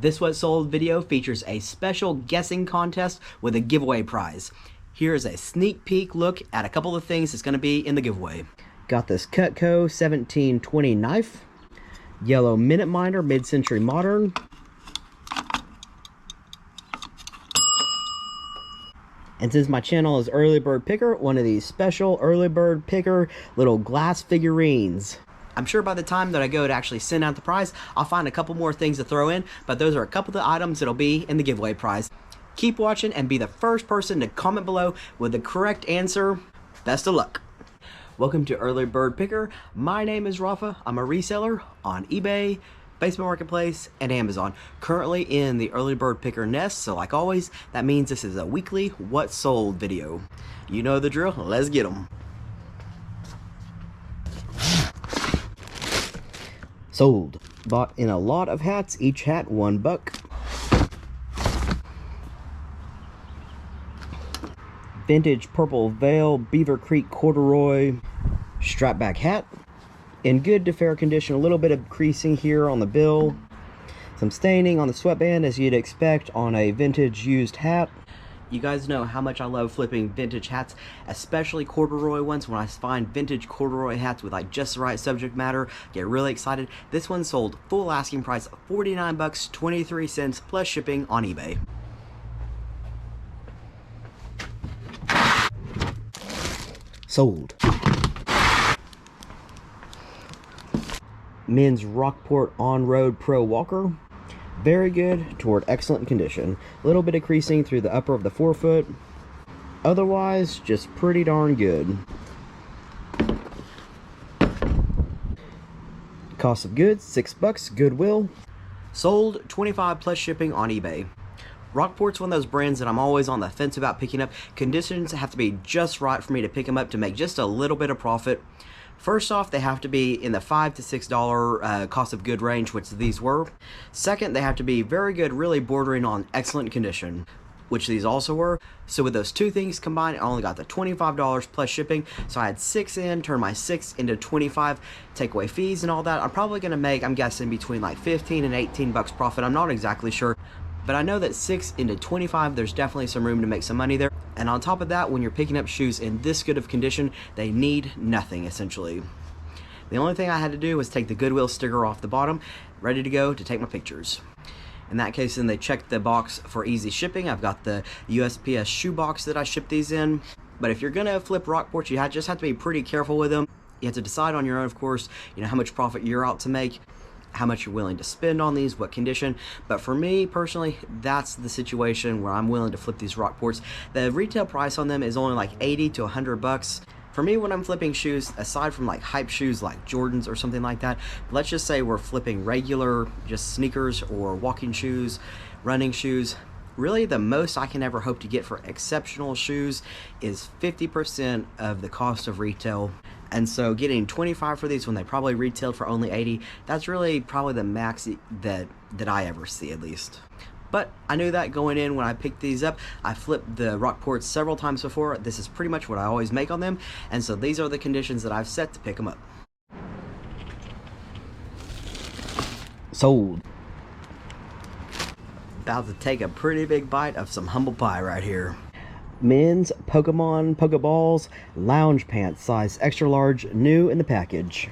This What Sold video features a special guessing contest with a giveaway prize. Here's a sneak peek look at a couple of things that's going to be in the giveaway. Got this Cutco 1720 knife, yellow minute miner mid-century modern, and since my channel is Early Bird Picker, one of these special Early Bird Picker little glass figurines. I'm sure by the time that I go to actually send out the prize, I'll find a couple more things to throw in, but those are a couple of the items that'll be in the giveaway prize. Keep watching and be the first person to comment below with the correct answer. Best of luck. Welcome to Early Bird Picker. My name is Rafa. I'm a reseller on eBay, Facebook Marketplace, and Amazon. Currently in the Early Bird Picker nest, so like always, that means this is a weekly What Sold video. You know the drill, let's get them. Sold. Bought in a lot of hats, each hat $1. Vintage purple veil, Beaver Creek corduroy strap back hat. In good to fair condition, a little bit of creasing here on the bill. Some staining on the sweatband as you'd expect on a vintage used hat. You guys know how much I love flipping vintage hats, especially corduroy ones. When I find vintage corduroy hats with like just the right subject matter, get really excited. This one sold full asking price of $49.23 plus shipping on eBay. Sold. Men's Rockport On-Road Pro Walker. Very good toward excellent condition. A little bit of creasing through the upper of the forefoot. Otherwise, just pretty darn good. Cost of goods, $6. Goodwill. Sold, $25 plus shipping on eBay. Rockport's one of those brands that I'm always on the fence about picking up. Conditions have to be just right for me to pick them up to make just a little bit of profit. First off, they have to be in the $5 to $6 cost of good range, which these were. Second, they have to be very good, really bordering on excellent condition, which these also were. So with those two things combined, I only got the $25 plus shipping. So I had 6 in, turn my 6 into 25, take away fees and all that. I'm probably going to make, I'm guessing, between like 15 and 18 bucks profit. I'm not exactly sure. But I know that 6 into 25, there's definitely some room to make some money there. And on top of that, when you're picking up shoes in this good of condition, they need nothing, essentially. The only thing I had to do was take the Goodwill sticker off the bottom, ready to go to take my pictures. In that case, then they checked the box for easy shipping. I've got the USPS shoe box that I ship these in. But if you're gonna flip Rockports, you just have to be pretty careful with them. You have to decide on your own, of course, how much profit you're out to make, how much you're willing to spend on these, what condition. But for me personally, that's the situation where I'm willing to flip these Rockports. The retail price on them is only like 80 to 100 bucks. For me, when I'm flipping shoes, aside from like hype shoes like Jordans or something like that, let's just say we're flipping regular just sneakers or walking shoes, running shoes, really the most I can ever hope to get for exceptional shoes is 50% of the cost of retail. And so getting 25 for these when they probably retailed for only 80, that's really probably the max that I ever see, at least. But I knew that going in when I picked these up. I flipped the Rockports several times before. This is pretty much what I always make on them. And so these are the conditions that I've set to pick them up. Sold. About to take a pretty big bite of some humble pie right here. Men's Pokemon Pokeballs lounge pants, size extra large, new in the package.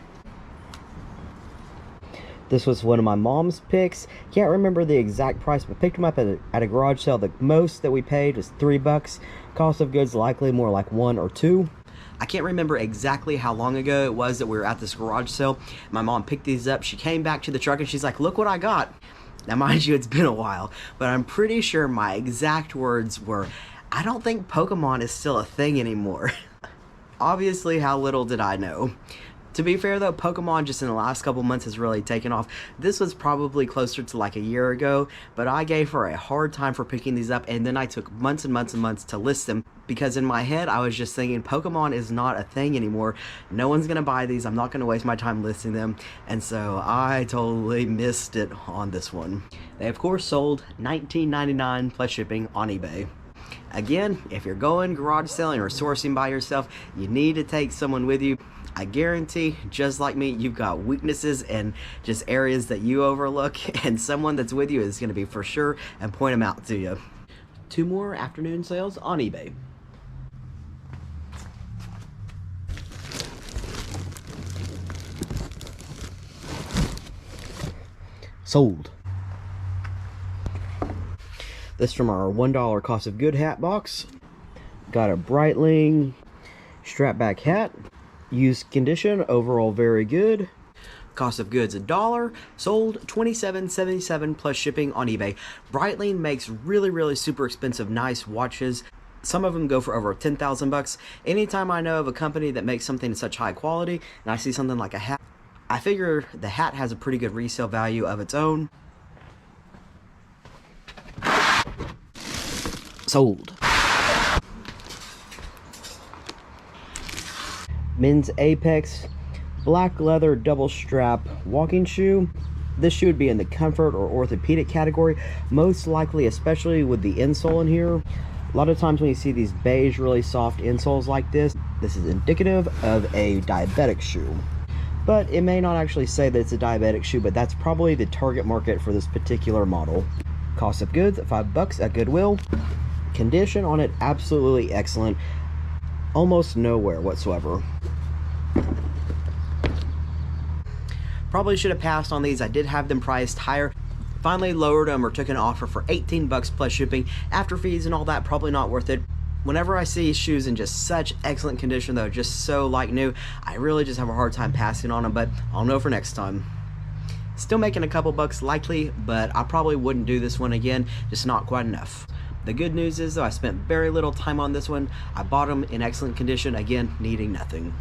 This was one of my mom's picks. Can't remember the exact price, but picked them up at a garage sale. The most that we paid was $3. Cost of goods likely more like 1 or 2. I can't remember exactly how long ago it was that we were at this garage sale. My mom picked these up. She came back to the truck and she's like, "Look what I got." Now mind you, it's been a while, but I'm pretty sure my exact words were, "I don't think Pokemon is still a thing anymore." Obviously, how little did I know. To be fair though, Pokemon just in the last couple months has really taken off. This was probably closer to like a year ago, but I gave her a hard time for picking these up, and then I took months and months and months to list them because in my head I was just thinking Pokemon is not a thing anymore. No one's gonna buy these. I'm not gonna waste my time listing them, and so I totally missed it on this one. They of course sold $19.99 plus shipping on eBay. Again, if you're going garage selling or sourcing by yourself, you need to take someone with you. I guarantee, just like me, you've got weaknesses and just areas that you overlook, and someone that's with you is going to be for sure and point them out to you. 2 more afternoon sales on eBay. Sold. This from our $1 cost of good hat box. Got a Breitling strap back hat. Used condition, overall very good. Cost of goods $1. Sold $27.77 plus shipping on eBay. Breitling makes really super expensive nice watches. Some of them go for over 10,000 bucks. Anytime I know of a company that makes something in such high quality and I see something like a hat, I figure the hat has a pretty good resale value of its own. Sold. Men's Apex black leather double strap walking shoe. This shoe would be in the comfort or orthopedic category, most likely, especially with the insole in here. A lot of times when you see these beige really soft insoles like this is indicative of a diabetic shoe. But it may not actually say that it's a diabetic shoe, but that's probably the target market for this particular model. Cost of goods $5 at Goodwill. Condition on it absolutely excellent, almost nowhere whatsoever. Probably should have passed on these. I did have them priced higher. Finally lowered them or took an offer for 18 bucks plus shipping. After fees and all that, probably not worth it. Whenever I see shoes in just such excellent condition though, just so like new, I really just have a hard time passing on them, but I'll know for next time. Still making a couple bucks likely, but I probably wouldn't do this one again, just not quite enough. The good news is though, I spent very little time on this one. I bought them in excellent condition, again, needing nothing.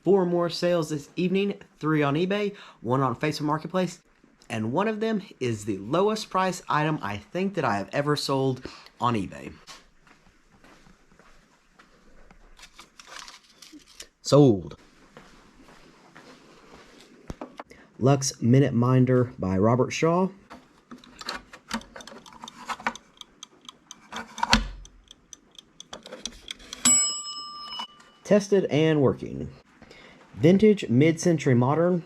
4 more sales this evening, 3 on eBay, 1 on Facebook Marketplace, and one of them is the lowest price item I think that I have ever sold on eBay. Sold. Lux Minute Minder by Robert Shaw. Tested and working. Vintage mid-century modern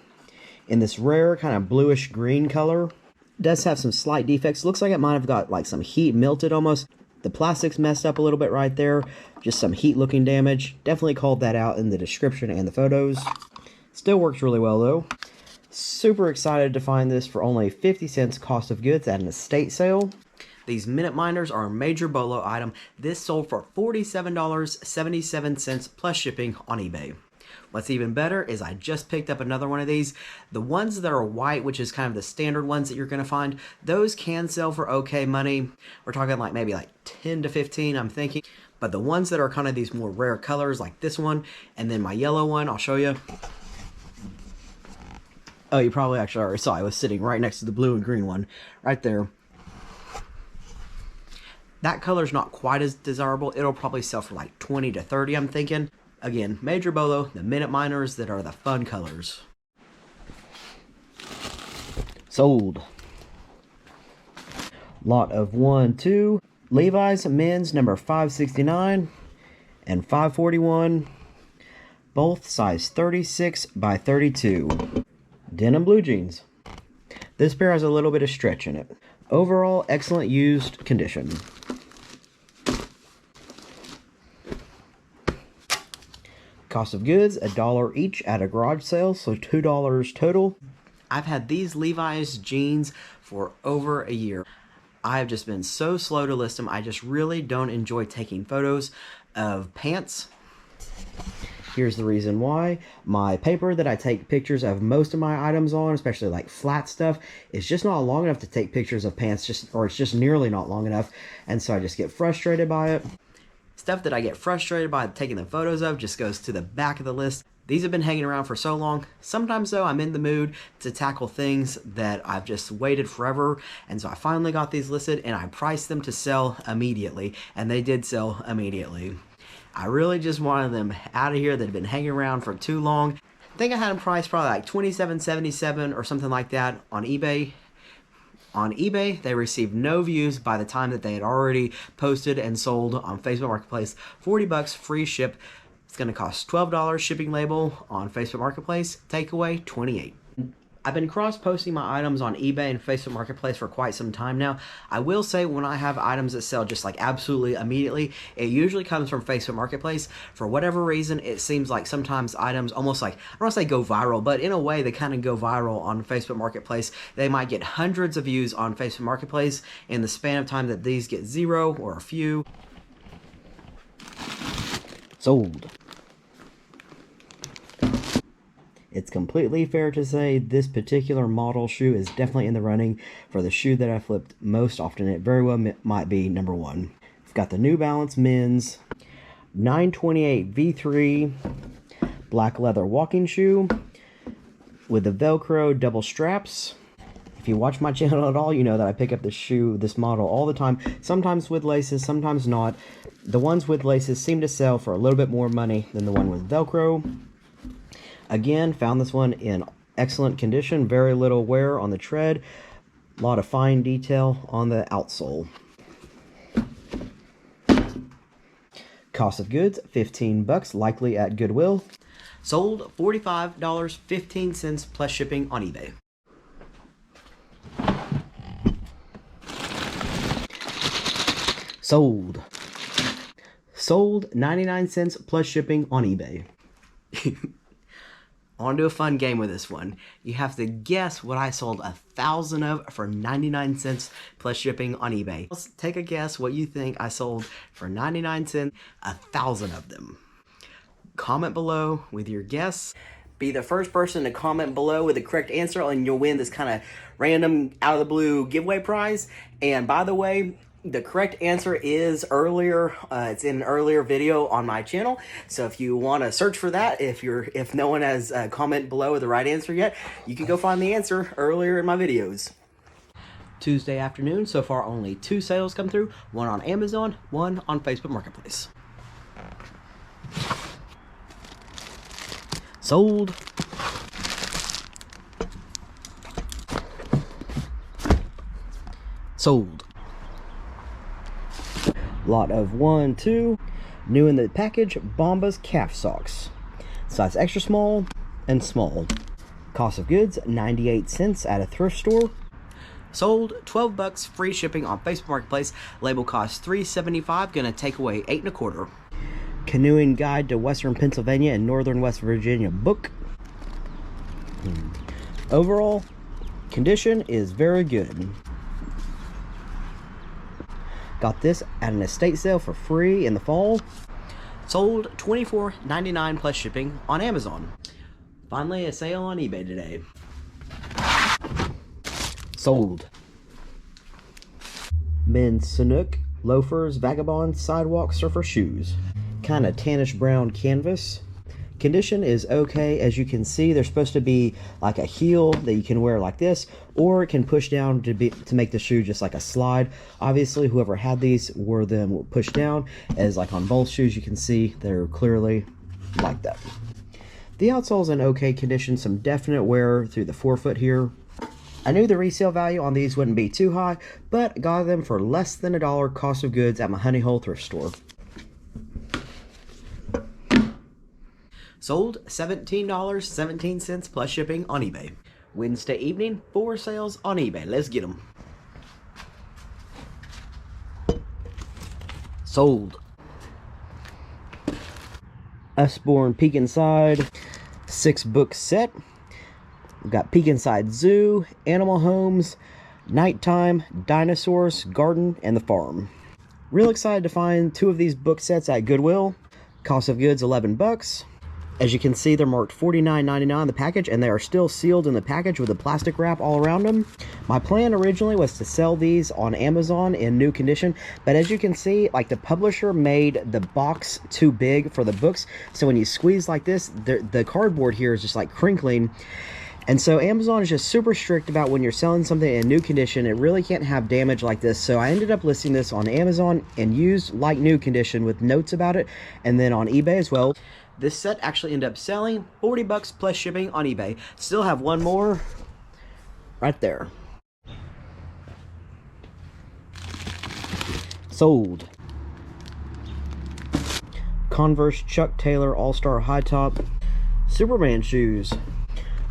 in this rare kind of bluish green color. Does have some slight defects. Looks like it might have got like some heat melted almost. The plastic's messed up a little bit right there. Just some heat looking damage. Definitely called that out in the description and the photos. Still works really well though. Super excited to find this for only 50 cents cost of goods at an estate sale. These minute minders are a major BOLO item. This sold for $47.77 plus shipping on eBay. What's even better is I just picked up another one of these. The ones that are white, which is kind of the standard ones that you're going to find, those can sell for okay money. We're talking like maybe like 10 to 15, I'm thinking. But the ones that are kind of these more rare colors like this one and then my yellow one, I'll show you. Oh, you probably actually already saw I was sitting right next to the blue and green one right there. That color's not quite as desirable. It'll probably sell for like 20 to 30, I'm thinking. Again, major BOLO, the minute miners that are the fun colors. Sold. Lot of 1, 2. Levi's men's number 569 and 541. Both size 36 by 32. Denim blue jeans. This pair has a little bit of stretch in it. Overall, excellent used condition. Cost of goods, $1 each at a garage sale, so $2 total. I've had these Levi's jeans for over a year. I've just been so slow to list them. I just really don't enjoy taking photos of pants. Here's the reason why. My paper that I take pictures of most of my items on, especially like flat stuff, is just not long enough to take pictures of pants, or it's just nearly not long enough, and so I just get frustrated by it. Stuff that I get frustrated by taking the photos of just goes to the back of the list. These have been hanging around for so long. Sometimes though, I'm in the mood to tackle things that I've just waited forever, and so I finally got these listed and I priced them to sell immediately, and they did sell immediately. I really just wanted them out of here that had been hanging around for too long. I think I had them priced probably like $27.77 or something like that on eBay. On eBay, they received no views by the time that they had already posted and sold on Facebook Marketplace. $40 free ship. It's going to cost $12 shipping label on Facebook Marketplace, takeaway $28. I've been cross-posting my items on eBay and Facebook Marketplace for quite some time now. I will say when I have items that sell just like absolutely immediately, it usually comes from Facebook Marketplace. For whatever reason, it seems like sometimes items almost like, I don't want to say go viral, but in a way they kind of go viral on Facebook Marketplace. They might get hundreds of views on Facebook Marketplace in the span of time that these get 0 or a few. Sold. It's completely fair to say this particular model shoe is definitely in the running for the shoe that I flipped most often. It very well might be number one. I've got the New Balance men's 928 V3 black leather walking shoe with the Velcro double straps. If you watch my channel at all, you know that I pick up this model all the time, sometimes with laces, sometimes not. The ones with laces seem to sell for a little bit more money than the one with Velcro. Again, found this one in excellent condition, very little wear on the tread, a lot of fine detail on the outsole. Cost of goods, $15, likely at Goodwill. Sold $45.15 plus shipping on eBay. Sold 99 cents plus shipping on eBay. I want to do a fun game with this one. You have to guess what I sold 1,000 of for 99 cents plus shipping on eBay. Let's take a guess what you think I sold for 99 cents, 1,000 of them. Comment below with your guess. Be the first person to comment below with the correct answer and you'll win this kind of random out of the blue giveaway prize. And by the way, the correct answer is earlier. It's in an earlier video on my channel. So if you want to search for that, if no one has comment below with the right answer yet, you can go find the answer earlier in my videos. Tuesday afternoon, so far only 2 sales come through. One on Amazon, one on Facebook Marketplace. Sold. Sold. Lot of 1, 2. New in the package, Bombas calf socks. Size extra small and small. Cost of goods, 98 cents at a thrift store. Sold $12, free shipping on Facebook Marketplace. Label cost $3.75, gonna take away $8.25. Canoeing Guide to Western Pennsylvania and Northern West Virginia book. Overall, condition is very good. Got this at an estate sale for free in the fall. Sold $24.99 plus shipping on Amazon. Finally, a sale on eBay today. Sold. Men's Sanuk loafers, vagabond sidewalk surfer shoes. Kind of tannish brown canvas. Condition is okay. As you can see, they're supposed to be like a heel that you can wear like this, or it can push down to make the shoe just like a slide. Obviously, whoever had these wore them pushed down, as like on both shoes you can see they're clearly like that. The outsole's in okay condition, some definite wear through the forefoot here. I knew the resale value on these wouldn't be too high, but got them for less than $1 cost of goods at my Honey Hole thrift store. Sold $17.17 plus shipping on eBay. Wednesday evening, 4 sales on eBay. Let's get them. Sold. Usborne Peek Inside 6-book set. We've got Peek Inside Zoo, Animal Homes, Nighttime, Dinosaurs, Garden, and the Farm. Real excited to find 2 of these book sets at Goodwill. Cost of goods, $11. As you can see, they're marked $49.99 in the package, and they are still sealed in the package with a plastic wrap all around them. My plan originally was to sell these on Amazon in new condition, but as you can see, like the publisher made the box too big for the books, so when you squeeze like this, the cardboard here is just like crinkling. And so Amazon is just super strict about when you're selling something in new condition, it really can't have damage like this. So I ended up listing this on Amazon and used like new condition with notes about it, and then on eBay as well. This set actually ended up selling $40 plus shipping on eBay. Still have one more right there. Sold. Converse Chuck Taylor All-Star High Top Superman shoes.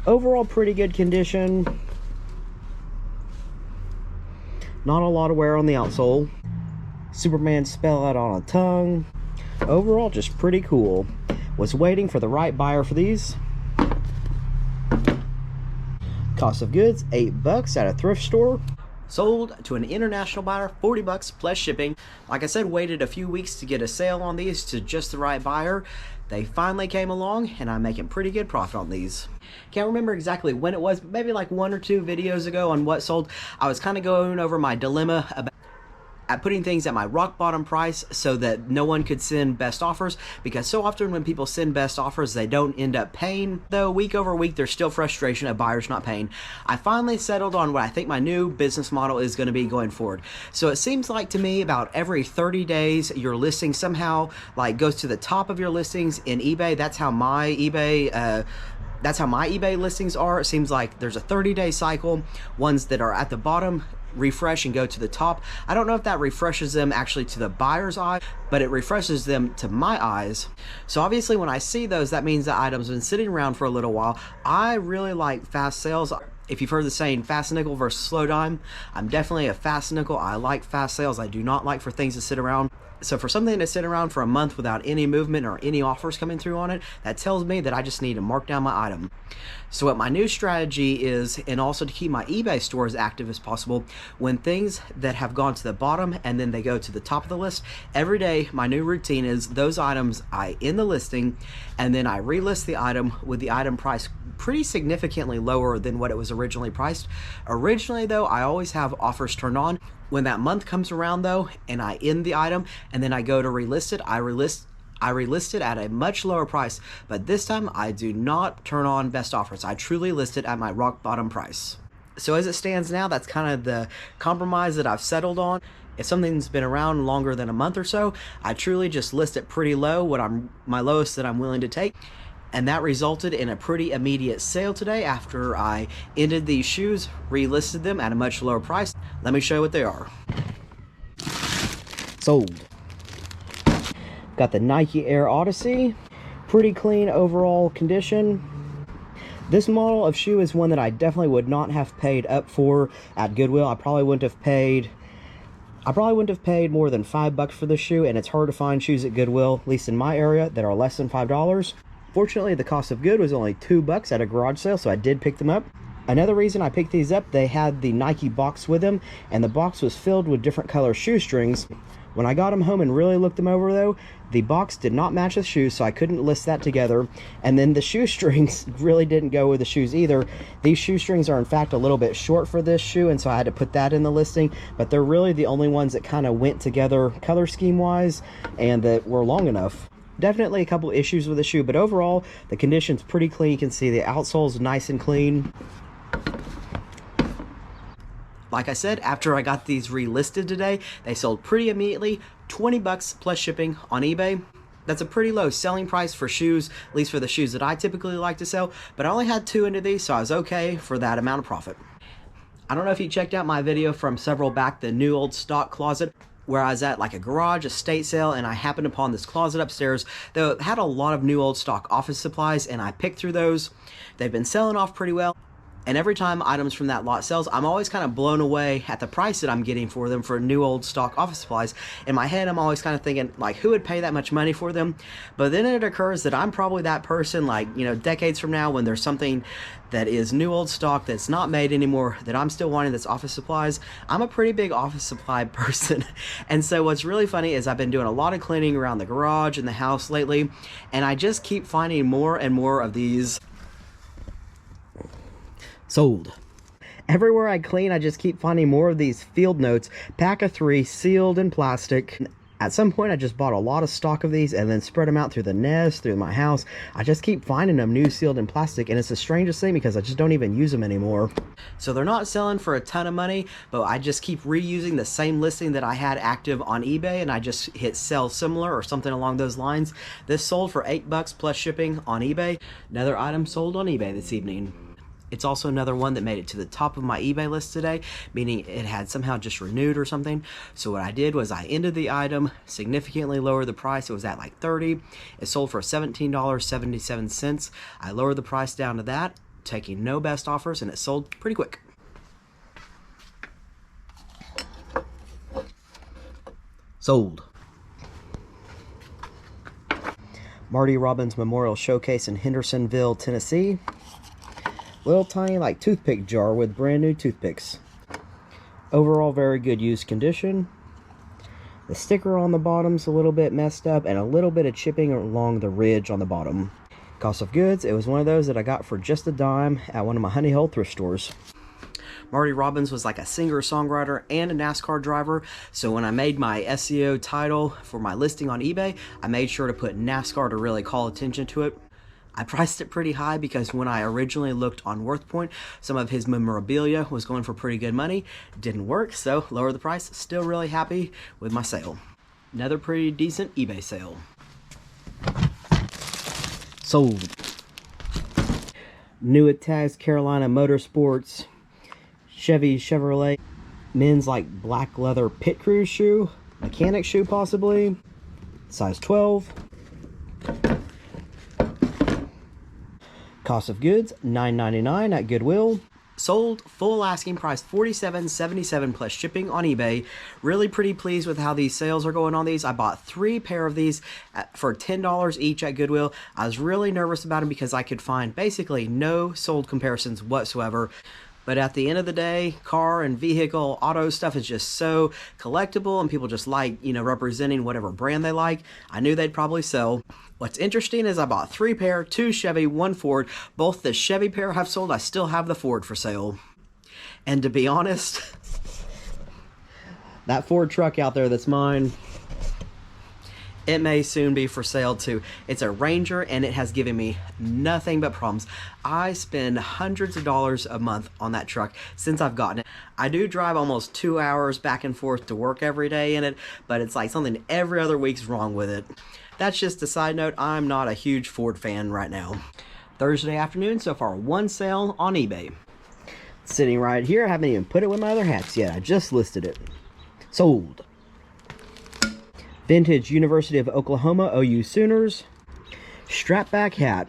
Overall pretty good condition. Not a lot of wear on the outsole. Superman spell out on a tongue. Overall just pretty cool. Was waiting for the right buyer for these. Cost of goods $8 at a thrift store. Sold to an international buyer, $40 plus shipping. Like I said, waited a few weeks to get a sale on these to just the right buyer. They finally came along and I'm making pretty good profit on these. Can't remember exactly when it was, but maybe like 1 or 2 videos ago on what sold. I was kind of going over my dilemma about putting things at my rock bottom price so that no one could send best offers, because so often when people send best offers they don't end up paying, though week over week there's still frustration of buyers not paying. I finally settled on what I think my new business model is going to be going forward. So it seems like to me about every 30 days your listing somehow like goes to the top of your listings in eBay. That's how my eBay listings are. It seems like there's a 30-day cycle. Ones that are at the bottom refresh and go to the top. I don't know if that refreshes them actually to the buyer's eye, but it refreshes them to my eyes. So obviously when I see those, that means the item's been sitting around for a little while. I really like fast sales. If you've heard the saying fast nickel versus slow dime, I'm definitely a fast nickel. I like fast sales. I do not like for things to sit around. So for something to sit around for a month without any movement or any offers coming through on it, that tells me that I just need to mark down my item. So what my new strategy is, and also to keep my eBay store as active as possible, when things that have gone to the bottom and then they go to the top of the list, every day my new routine is those items I end the listing and then I relist the item with the item price pretty significantly lower than what it was originally priced. Originally though, I always have offers turned on. When that month comes around though, and I end the item and then I go to relist it, I relist it at a much lower price, but this time I do not turn on best offers. I truly list it at my rock bottom price. So as it stands now, that's kind of the compromise that I've settled on. If something's been around longer than a month or so, I truly just list it pretty low, my lowest that I'm willing to take. And that resulted in a pretty immediate sale today after I ended these shoes, relisted them at a much lower price. Let me show you what they are. Sold. Got the Nike Air Odyssey. Pretty clean overall condition. This model of shoe is one that I definitely would not have paid up for at Goodwill. I probably wouldn't have paid more than $5 for this shoe, and it's hard to find shoes at Goodwill, at least in my area, that are less than $5. Fortunately, the cost of good was only $2 at a garage sale, so I did pick them up. Another reason I picked these up, they had the Nike box with them, and the box was filled with different color shoestrings. When I got them home and really looked them over though, the box did not match the shoes, so I couldn't list that together. And then the shoestrings really didn't go with the shoes either. These shoestrings are in fact a little bit short for this shoe, and so I had to put that in the listing, but they're really the only ones that kind of went together color scheme wise and that were long enough. Definitely a couple issues with the shoe, but overall the condition's pretty clean. You can see the outsole's nice and clean. Like I said, after I got these relisted today, they sold pretty immediately, $20 plus shipping on eBay. That's a pretty low selling price for shoes, at least for the shoes that I typically like to sell, but I only had 2 into these, so I was okay for that amount of profit. I don't know if you checked out my video from several back, the new old stock closet, where I was at like a garage estate sale and I happened upon this closet upstairs that had a lot of new old stock office supplies, and I picked through those. They've been selling off pretty well. And every time items from that lot sells, I'm always kind of blown away at the price that I'm getting for them for new old stock office supplies. In my head, I'm always kind of thinking, like, who would pay that much money for them? But then it occurs that I'm probably that person, like, you know, decades from now when there's something that is new old stock that's not made anymore that I'm still wanting that's office supplies. I'm a pretty big office supply person. And so what's really funny is I've been doing a lot of cleaning around the garage and the house lately, and I just keep finding more and more of these. Sold. Everywhere I clean, I just keep finding more of these field notes, pack of 3, sealed in plastic. At some point, I just bought a lot of stock of these and then spread them out through the nest, through my house. I just keep finding them new, sealed in plastic, and it's the strangest thing because I just don't even use them anymore. So they're not selling for a ton of money, but I just keep reusing the same listing that I had active on eBay, and I just hit sell similar or something along those lines. This sold for $8 plus shipping on eBay. Another item sold on eBay this evening. It's also another one that made it to the top of my eBay list today, meaning it had somehow just renewed or something. So what I did was I ended the item, significantly lowered the price. It was at like $30. It sold for $17.77. I lowered the price down to that, taking no best offers, and it sold pretty quick. Sold. Marty Robbins Memorial Showcase in Hendersonville, Tennessee. Little tiny like toothpick jar with brand new toothpicks. Overall very good use condition. The sticker on the bottom's a little bit messed up and a little bit of chipping along the ridge on the bottom. Cost of goods, it was one of those that I got for just a dime at one of my Honey Hole thrift stores. Marty Robbins was like a singer-songwriter and a NASCAR driver, so when I made my SEO title for my listing on eBay, I made sure to put NASCAR to really call attention to it. I priced it pretty high because when I originally looked on WorthPoint, some of his memorabilia was going for pretty good money. Didn't work, so lower the price. Still really happy with my sale. Another pretty decent eBay sale. Sold. New at Tags Carolina Motorsports Chevy Chevrolet men's like black leather pit crew shoe, mechanic shoe possibly, size 12. Cost of goods $9.99 at Goodwill. Sold full asking price $47.77 plus shipping on eBay. Really pretty pleased with how these sales are going on these. I bought 3 pair of these for $10 each at Goodwill. I was really nervous about them because I could find basically no sold comparisons whatsoever. But at the end of the day, car and vehicle auto stuff is just so collectible and people just like, you know, representing whatever brand they like. I knew they'd probably sell. What's interesting is I bought 3 pair, 2 Chevy, 1 Ford. Both the Chevy pair have sold. I still have the Ford for sale. And to be honest, that Ford truck out there that's mine, it may soon be for sale too. It's a Ranger and it has given me nothing but problems. I spend hundreds of dollars a month on that truck since I've gotten it. I do drive almost 2 hours back and forth to work every day in it, but it's like something every other week's wrong with it. That's just a side note. I'm not a huge Ford fan right now. Thursday afternoon, so far 1 sale on eBay. Sitting right here, I haven't even put it with my other hats yet. I just listed it. Sold. Vintage University of Oklahoma OU Sooners strap back hat.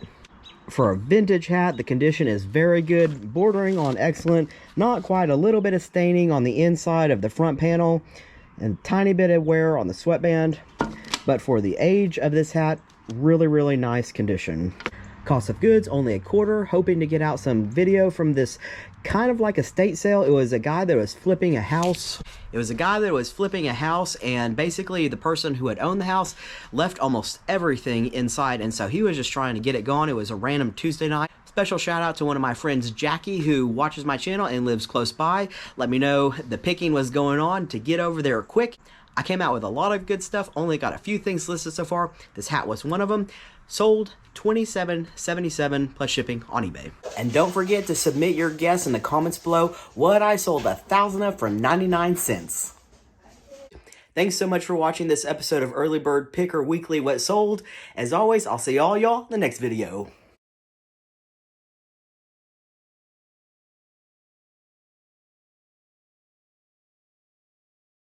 For a vintage hat, the condition is very good, bordering on excellent. Not quite, a little bit of staining on the inside of the front panel and tiny bit of wear on the sweatband. But for the age of this hat, really nice condition. Cost of goods only $0.25. Hoping to get out some video from this kind of like estate sale. It was a guy that was flipping a house. And basically the person who had owned the house left almost everything inside, and so he was just trying to get it gone. It was a random Tuesday night. Special shout out to one of my friends, Jackie, who watches my channel and lives close by. Let me know the picking was going on to get over there quick. I came out with a lot of good stuff. Only got a few things listed so far. This hat was one of them. Sold $27.77 plus shipping on eBay. And don't forget to submit your guess in the comments below what I sold 1,000 of for 99 cents. Thanks so much for watching this episode of Early Bird Picker Weekly What Sold. As always, I'll see all y'all in the next video.